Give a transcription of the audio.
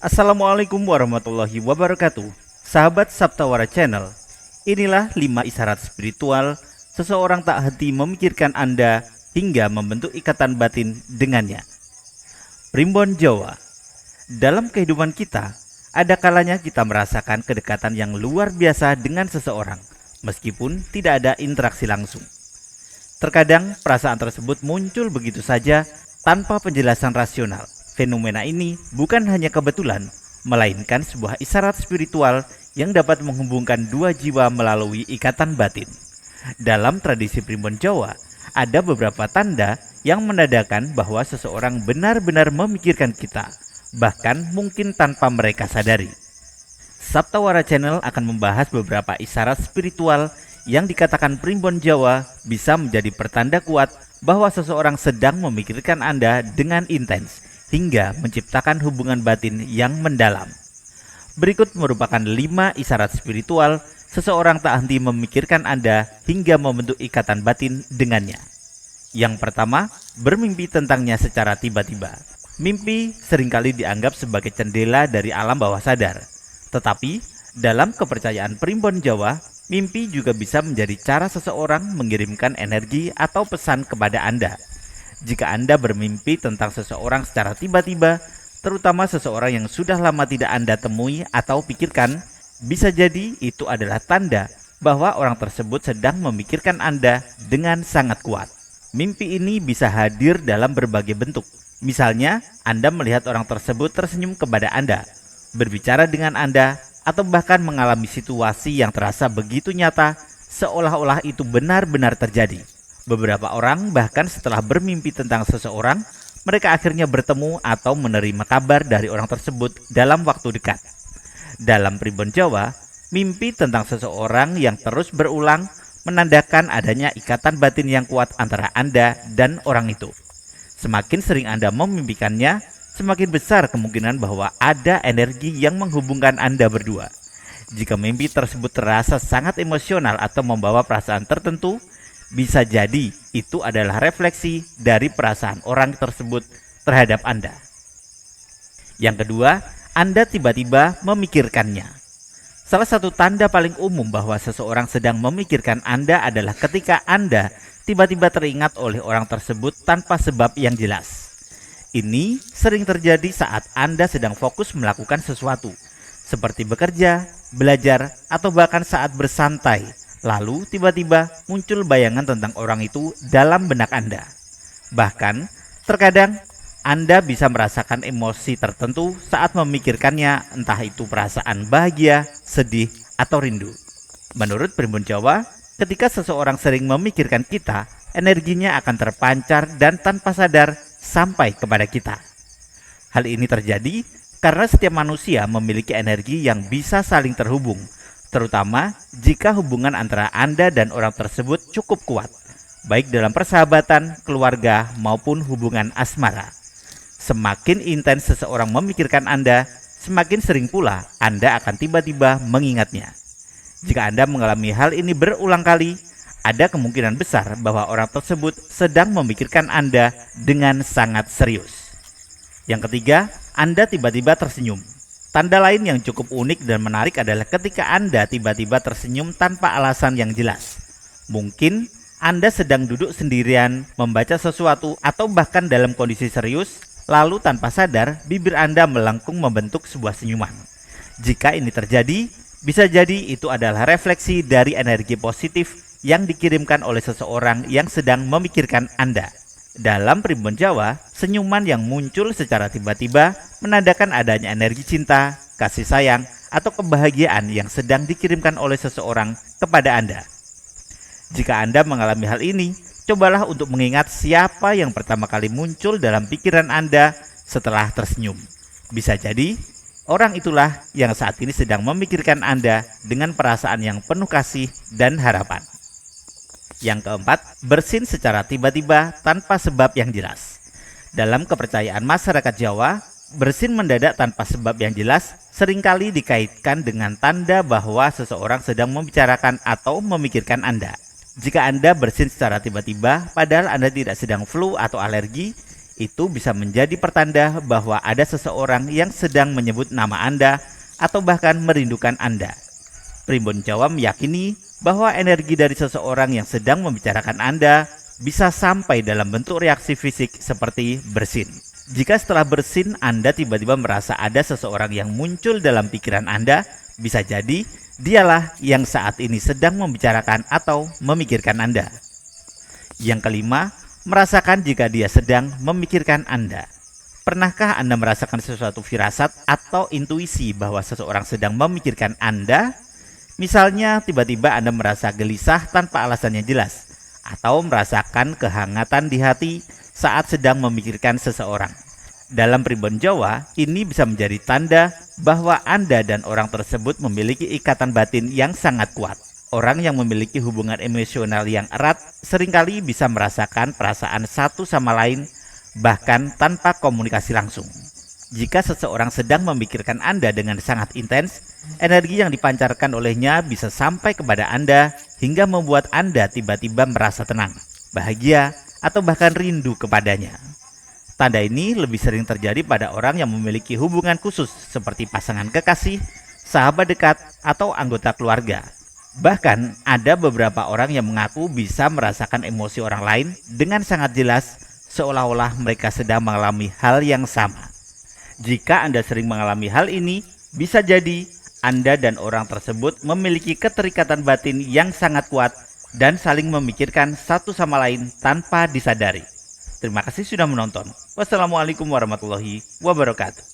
Assalamualaikum warahmatullahi wabarakatuh. Sahabat Saptawara Channel, inilah 5 isyarat spiritual seseorang tak henti memikirkan Anda hingga membentuk ikatan batin dengannya. Primbon Jawa. Dalam kehidupan kita, ada kalanya kita merasakan kedekatan yang luar biasa dengan seseorang, meskipun tidak ada interaksi langsung. Terkadang perasaan tersebut muncul begitu saja tanpa penjelasan rasional. Fenomena ini bukan hanya kebetulan, melainkan sebuah isyarat spiritual yang dapat menghubungkan dua jiwa melalui ikatan batin. Dalam tradisi Primbon Jawa, ada beberapa tanda yang menandakan bahwa seseorang benar-benar memikirkan kita, bahkan mungkin tanpa mereka sadari. Saptawara Channel akan membahas beberapa isyarat spiritual yang dikatakan Primbon Jawa bisa menjadi pertanda kuat bahwa seseorang sedang memikirkan Anda dengan intens, hingga menciptakan hubungan batin yang mendalam. Berikut merupakan 5 isyarat spiritual seseorang tak henti memikirkan Anda hingga membentuk ikatan batin dengannya. Yang pertama, bermimpi tentangnya secara tiba-tiba. Mimpi seringkali dianggap sebagai jendela dari alam bawah sadar. Tetapi, dalam kepercayaan Primbon Jawa, mimpi juga bisa menjadi cara seseorang mengirimkan energi atau pesan kepada Anda. Jika Anda bermimpi tentang seseorang secara tiba-tiba, terutama seseorang yang sudah lama tidak Anda temui atau pikirkan, bisa jadi itu adalah tanda bahwa orang tersebut sedang memikirkan Anda dengan sangat kuat. Mimpi ini bisa hadir dalam berbagai bentuk. Misalnya, Anda melihat orang tersebut tersenyum kepada Anda, berbicara dengan Anda, atau bahkan mengalami situasi yang terasa begitu nyata, seolah-olah itu benar-benar terjadi. Beberapa orang bahkan setelah bermimpi tentang seseorang, mereka akhirnya bertemu atau menerima kabar dari orang tersebut dalam waktu dekat. Dalam Primbon Jawa, mimpi tentang seseorang yang terus berulang menandakan adanya ikatan batin yang kuat antara Anda dan orang itu. Semakin sering Anda memimpikannya, semakin besar kemungkinan bahwa ada energi yang menghubungkan Anda berdua. Jika mimpi tersebut terasa sangat emosional atau membawa perasaan tertentu, bisa jadi itu adalah refleksi dari perasaan orang tersebut terhadap Anda. Yang kedua, Anda tiba-tiba memikirkannya. Salah satu tanda paling umum bahwa seseorang sedang memikirkan Anda adalah ketika Anda tiba-tiba teringat oleh orang tersebut tanpa sebab yang jelas. Ini sering terjadi saat Anda sedang fokus melakukan sesuatu, seperti bekerja, belajar, atau bahkan saat bersantai. Lalu tiba-tiba muncul bayangan tentang orang itu dalam benak Anda. Bahkan terkadang Anda bisa merasakan emosi tertentu saat memikirkannya, entah itu perasaan bahagia, sedih, atau rindu. Menurut Primbon Jawa, ketika seseorang sering memikirkan kita, energinya akan terpancar dan tanpa sadar sampai kepada kita. Hal ini terjadi karena setiap manusia memiliki energi yang bisa saling terhubung, terutama jika hubungan antara Anda dan orang tersebut cukup kuat, baik dalam persahabatan, keluarga, maupun hubungan asmara. Semakin intens seseorang memikirkan Anda, semakin sering pula Anda akan tiba-tiba mengingatnya. Jika Anda mengalami hal ini berulang kali, ada kemungkinan besar bahwa orang tersebut sedang memikirkan Anda dengan sangat serius. Yang ketiga, Anda tiba-tiba tersenyum. Tanda lain yang cukup unik dan menarik adalah ketika Anda tiba-tiba tersenyum tanpa alasan yang jelas. Mungkin Anda sedang duduk sendirian, membaca sesuatu, atau bahkan dalam kondisi serius, lalu tanpa sadar bibir Anda melengkung membentuk sebuah senyuman. Jika ini terjadi, bisa jadi itu adalah refleksi dari energi positif yang dikirimkan oleh seseorang yang sedang memikirkan Anda. Dalam Primbon Jawa, senyuman yang muncul secara tiba-tiba menandakan adanya energi cinta, kasih sayang, atau kebahagiaan yang sedang dikirimkan oleh seseorang kepada Anda. Jika Anda mengalami hal ini, cobalah untuk mengingat siapa yang pertama kali muncul dalam pikiran Anda setelah tersenyum. Bisa jadi, orang itulah yang saat ini sedang memikirkan Anda dengan perasaan yang penuh kasih dan harapan. Yang keempat, bersin secara tiba-tiba tanpa sebab yang jelas. Dalam kepercayaan masyarakat Jawa, bersin mendadak tanpa sebab yang jelas seringkali dikaitkan dengan tanda bahwa seseorang sedang membicarakan atau memikirkan Anda. Jika Anda bersin secara tiba-tiba, padahal Anda tidak sedang flu atau alergi, Itu bisa menjadi pertanda bahwa ada seseorang yang sedang menyebut nama Anda atau bahkan merindukan Anda. Primbon Jawa meyakini bahwa energi dari seseorang yang sedang membicarakan Anda bisa sampai dalam bentuk reaksi fisik seperti bersin. Jika setelah bersin Anda tiba-tiba merasa ada seseorang yang muncul dalam pikiran Anda, bisa jadi dialah yang saat ini sedang membicarakan atau memikirkan Anda. Yang kelima, merasakan jika dia sedang memikirkan Anda. Pernahkah Anda merasakan sesuatu firasat atau intuisi bahwa seseorang sedang memikirkan Anda? Misalnya tiba-tiba Anda merasa gelisah tanpa alasan yang jelas, atau merasakan kehangatan di hati saat sedang memikirkan seseorang. Dalam primbon Jawa, ini bisa menjadi tanda bahwa Anda dan orang tersebut memiliki ikatan batin yang sangat kuat. Orang yang memiliki hubungan emosional yang erat seringkali bisa merasakan perasaan satu sama lain bahkan tanpa komunikasi langsung. Jika seseorang sedang memikirkan Anda dengan sangat intens, energi yang dipancarkan olehnya bisa sampai kepada Anda hingga membuat Anda tiba-tiba merasa tenang, bahagia, atau bahkan rindu kepadanya. Tanda ini lebih sering terjadi pada orang yang memiliki hubungan khusus seperti pasangan kekasih, sahabat dekat, atau anggota keluarga. Bahkan ada beberapa orang yang mengaku bisa merasakan emosi orang lain dengan sangat jelas, seolah-olah mereka sedang mengalami hal yang sama. Jika Anda sering mengalami hal ini, bisa jadi Anda dan orang tersebut memiliki keterikatan batin yang sangat kuat dan saling memikirkan satu sama lain tanpa disadari. Terima kasih sudah menonton. Wassalamualaikum warahmatullahi wabarakatuh.